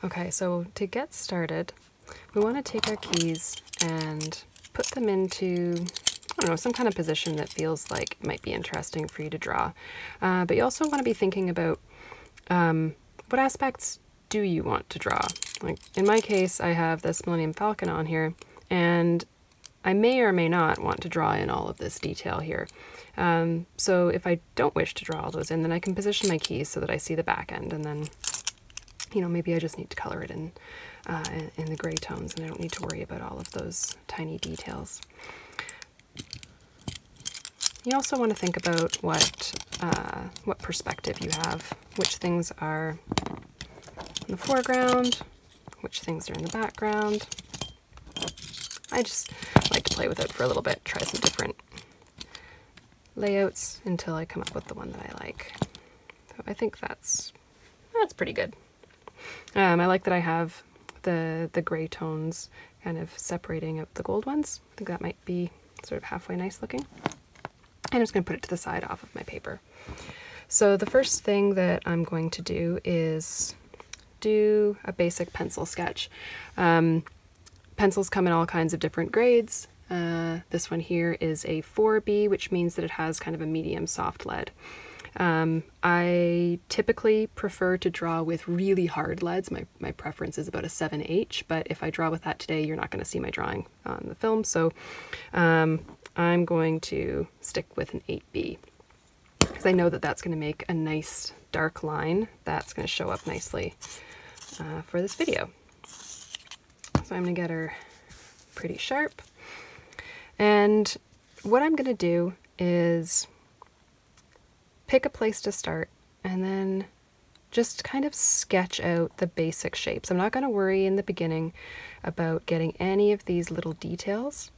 Okay, so to get started, we want to take our keys and put them into, I don't know, some kind of position that feels like it might be interesting for you to draw. But you also want to be thinking about what aspects do you want to draw? Like in my case, I have this Millennium Falcon on here, and I may or may not want to draw in all of this detail here. So if I don't wish to draw all those in, then I can position my keys so that I see the back end, and then, you know, maybe I just need to color it in the gray tones, and I don't need to worry about all of those tiny details. You also want to think about what perspective you have, which things are in the foreground, which things are in the background. I just like to play with it for a little bit, try some different layouts until I come up with the one that I like. So I think that's pretty good. I like that I have the gray tones kind of separating out the gold ones. I think that might be sort of halfway nice looking. I'm just going to put it to the side off of my paper. So the first thing that I'm going to do is do a basic pencil sketch. Pencils come in all kinds of different grades. This one here is a 4B, which means that it has kind of a medium soft lead. I typically prefer to draw with really hard leads. My preference is about a 7H, but if I draw with that today, you're not going to see my drawing on the film, so I'm going to stick with an 8B, because I know that that's going to make a nice dark line that's going to show up nicely for this video. So I'm going to get her pretty sharp, and what I'm going to do is pick a place to start and then just kind of sketch out the basic shapes. I'm not going to worry in the beginning about getting any of these little details,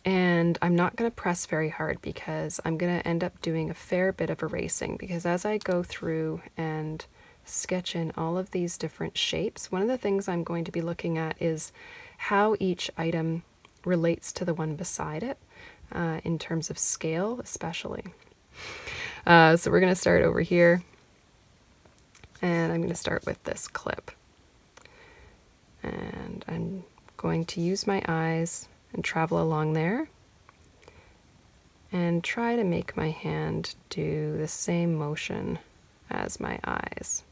and I'm not going to press very hard because I'm going to end up doing a fair bit of erasing, because as I go through and sketch in all of these different shapes, one of the things I'm going to be looking at is how each item relates to the one beside it, in terms of scale especially. So we're going to start over here, and I'm going to start with this clip, and I'm going to use my eyes and travel along there and try to make my hand do the same motion as my eyes.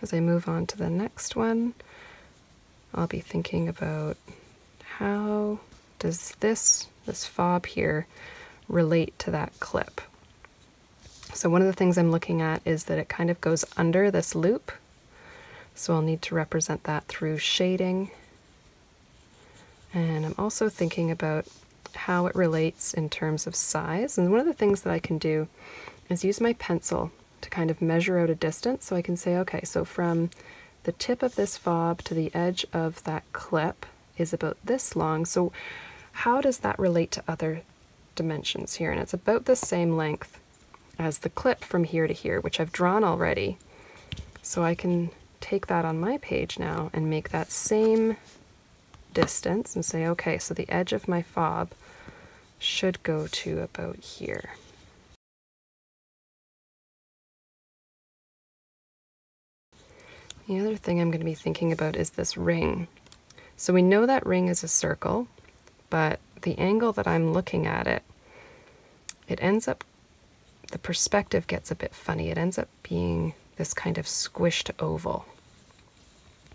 As I move on to the next one, I'll be thinking about how does this fob here relate to that clip. So one of the things I'm looking at is that it kind of goes under this loop, so I'll need to represent that through shading. And I'm also thinking about how it relates in terms of size, and one of the things that I can do is use my pencil to kind of measure out a distance, so I can say, okay, so from the tip of this fob to the edge of that clip is about this long, so how does that relate to other dimensions here? And it's about the same length as the clip from here to here, which I've drawn already. So I can take that on my page now and make that same distance and say, okay, so the edge of my fob should go to about here. The other thing I'm going to be thinking about is this ring. So we know that ring is a circle, but the angle that I'm looking at it, the perspective gets a bit funny. It ends up being this kind of squished oval.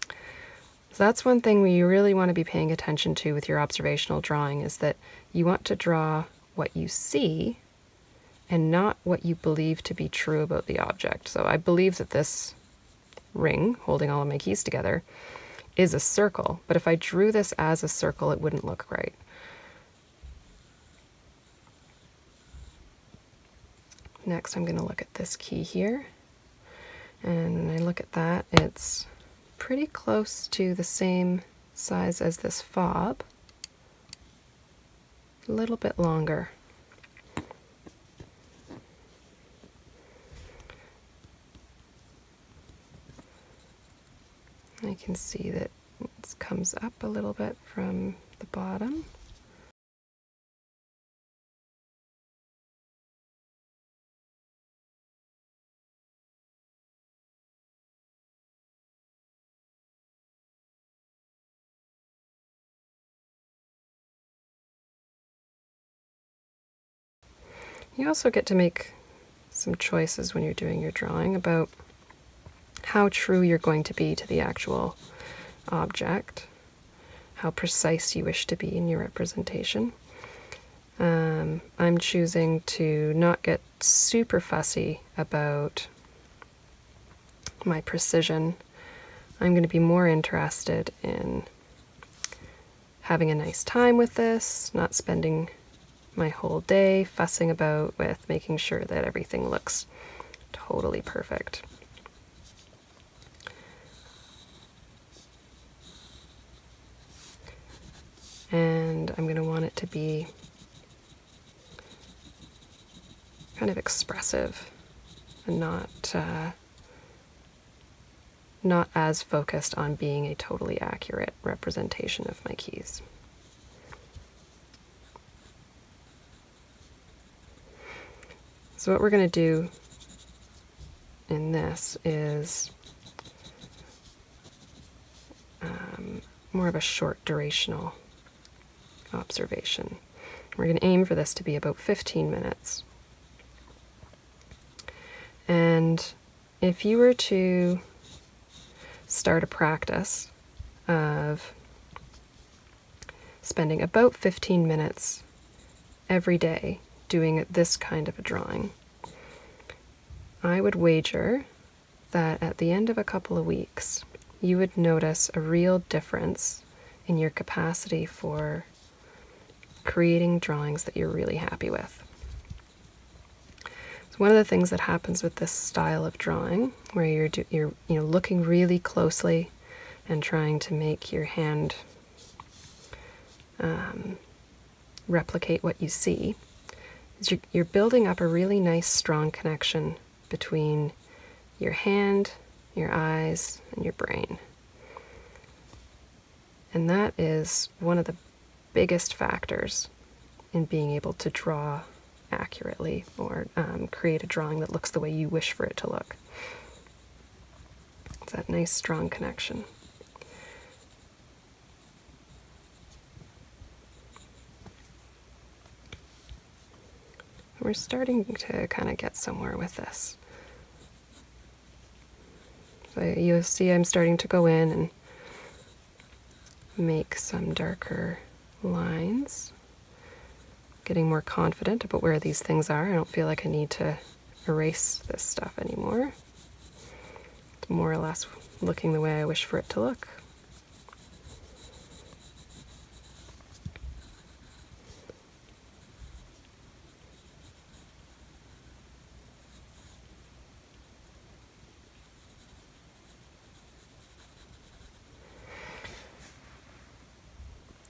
So that's one thing you really want to be paying attention to with your observational drawing, is that you want to draw what you see and not what you believe to be true about the object. So I believe that this ring, holding all of my keys together, is a circle, but if I drew this as a circle, it wouldn't look right. Next, I'm going to look at this key here, and when I look at that, it's pretty close to the same size as this fob, a little bit longer. I can see that it comes up a little bit from the bottom. You also get to make some choices when you're doing your drawing about how true you're going to be to the actual object, how precise you wish to be in your representation. I'm choosing to not get super fussy about my precision. I'm going to be more interested in having a nice time with this, not spending my whole day fussing about with making sure that everything looks totally perfect. And I'm going to want it to be kind of expressive and not as focused on being a totally accurate representation of my keys. So what we're going to do in this is more of a short durational observation. We're going to aim for this to be about 15 minutes. And if you were to start a practice of spending about 15 minutes every day doing this kind of a drawing, I would wager that at the end of a couple of weeks, you would notice a real difference in your capacity for creating drawings that you're really happy with. So one of the things that happens with this style of drawing, where you're looking really closely and trying to make your hand replicate what you see, is you're building up a really nice, strong connection between your hand, your eyes, and your brain. And that is one of the biggest factors in being able to draw accurately or create a drawing that looks the way you wish for it to look. It's that nice, strong connection. We're starting to kind of get somewhere with this. So you'll see I'm starting to go in and make some darker lines. Getting more confident about where these things are. I don't feel like I need to erase this stuff anymore. It's more or less looking the way I wish for it to look.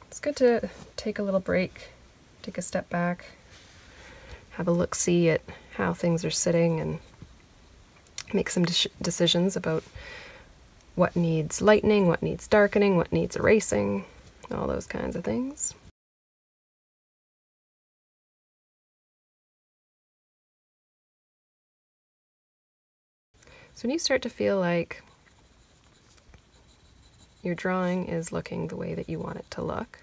It's good to take a little break, take a step back, have a look-see at how things are sitting, and make some decisions about what needs lightening, what needs darkening, what needs erasing, all those kinds of things. So when you start to feel like your drawing is looking the way that you want it to look,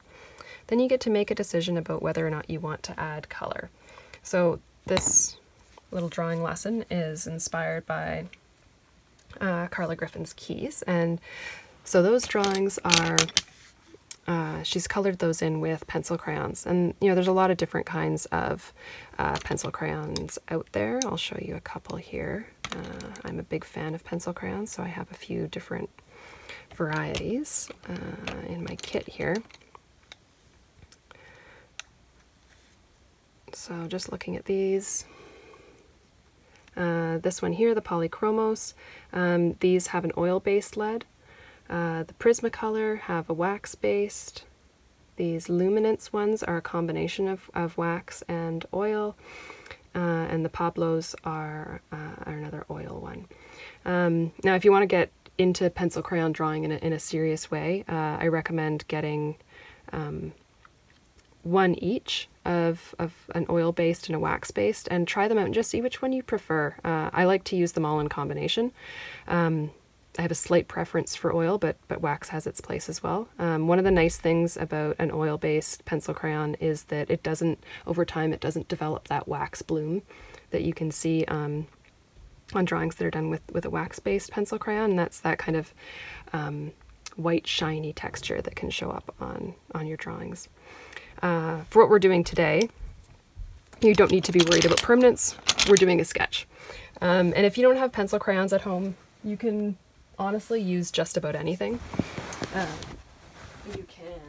then you get to make a decision about whether or not you want to add color. So this little drawing lesson is inspired by Carla Griffin's keys, and so those drawings are, she's colored those in with pencil crayons, and there's a lot of different kinds of pencil crayons out there. I'll show you a couple here. I'm a big fan of pencil crayons, so I have a few different varieties in my kit here. So just looking at these, this one here, the Polychromos, these have an oil-based lead. The Prismacolor have a wax-based. These Luminance ones are a combination of wax and oil, and the Pablos are another oil one. Now, if you want to get into pencil crayon drawing in a serious way, I recommend getting one each of an oil-based and a wax-based, and try them out and just see which one you prefer. I like to use them all in combination. I have a slight preference for oil, but wax has its place as well. One of the nice things about an oil-based pencil crayon is that it doesn't, over time, it doesn't develop that wax bloom that you can see on drawings that are done with a wax-based pencil crayon. And that's that kind of white, shiny texture that can show up on your drawings. For what we're doing today, you don't need to be worried about permanence. We're doing a sketch. And if you don't have pencil crayons at home, you can honestly use just about anything. You can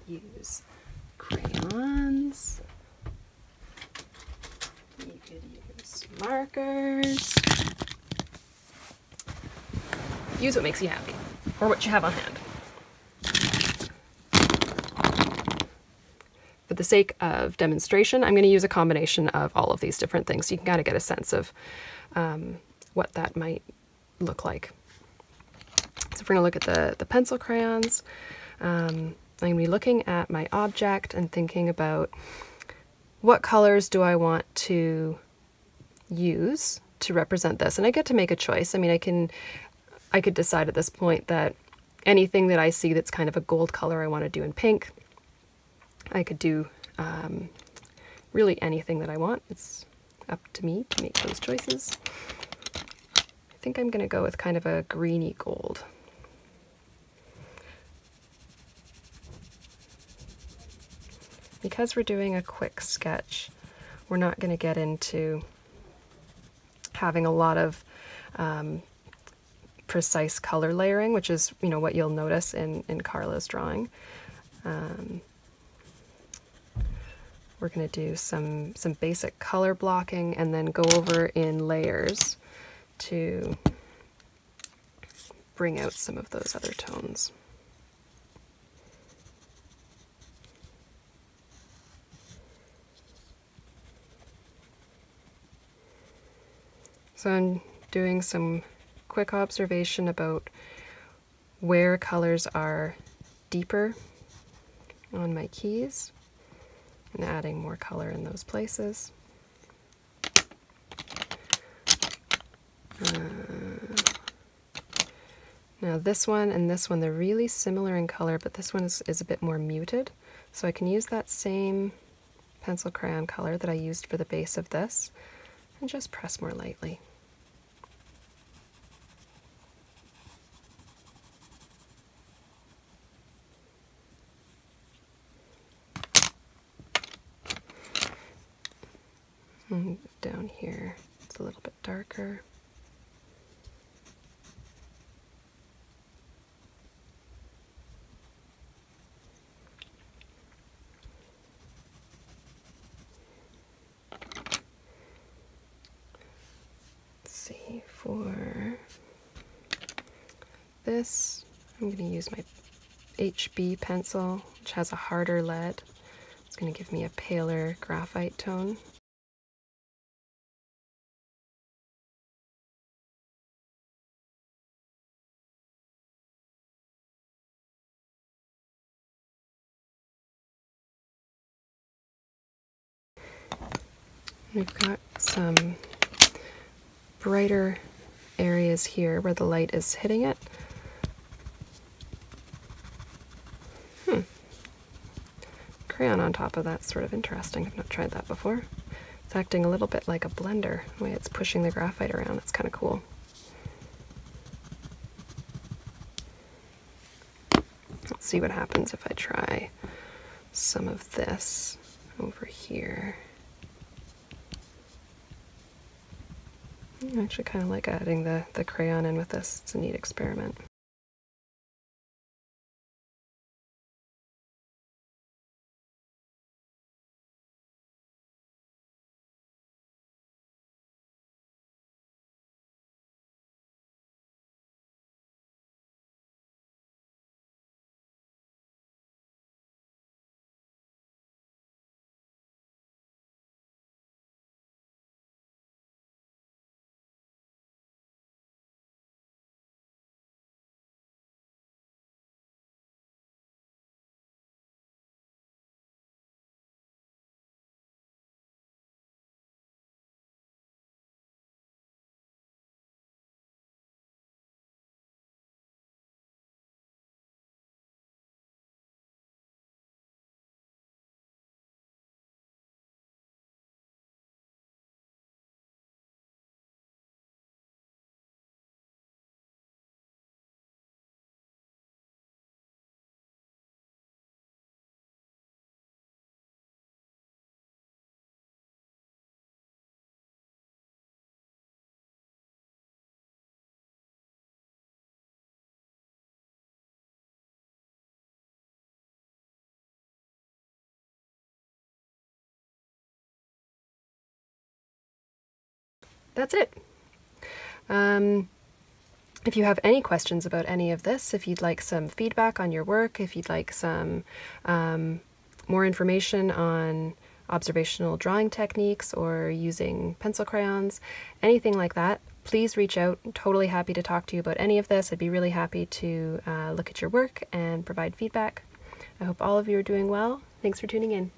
use crayons. You could use markers. Use what makes you happy, or what you have on hand. For the sake of demonstration, I'm going to use a combination of all of these different things, so you can kind of get a sense of what that might look like. So if we're going to look at the pencil crayons, I'm going to be looking at my object and thinking about what colors do I want to use to represent this. And I get to make a choice. I mean, I could decide at this point that anything that I see that's kind of a gold color I want to do in pink. I could do really anything that I want. It's up to me to make those choices. I think I'm going to go with kind of a greeny gold. Because we're doing a quick sketch, we're not going to get into having a lot of precise color layering, which is, you know, what you'll notice in Carla's drawing. We're going to do some basic color blocking and then go over in layers to bring out some of those other tones. So I'm doing some quick observation about where colors are deeper on my keys and adding more color in those places. Now this one and this one, they're really similar in color, but this one is a bit more muted. So I can use that same pencil crayon color that I used for the base of this and just press more lightly. And down here, it's a little bit darker. Let's see, for this, I'm going to use my HB pencil, which has a harder lead. It's going to give me a paler graphite tone. We've got some brighter areas here where the light is hitting it. Crayon on top of that's sort of interesting. I've not tried that before. It's acting a little bit like a blender, the way it's pushing the graphite around. It's kind of cool. Let's see what happens if I try some of this over here. I actually kind of like adding the crayon in with this. It's a neat experiment. that's it. If you have any questions about any of this, if you'd like some feedback on your work, if you'd like some more information on observational drawing techniques or using pencil crayons, anything like that, please reach out. I'm totally happy to talk to you about any of this. I'd be really happy to look at your work and provide feedback. I hope all of you are doing well. Thanks for tuning in.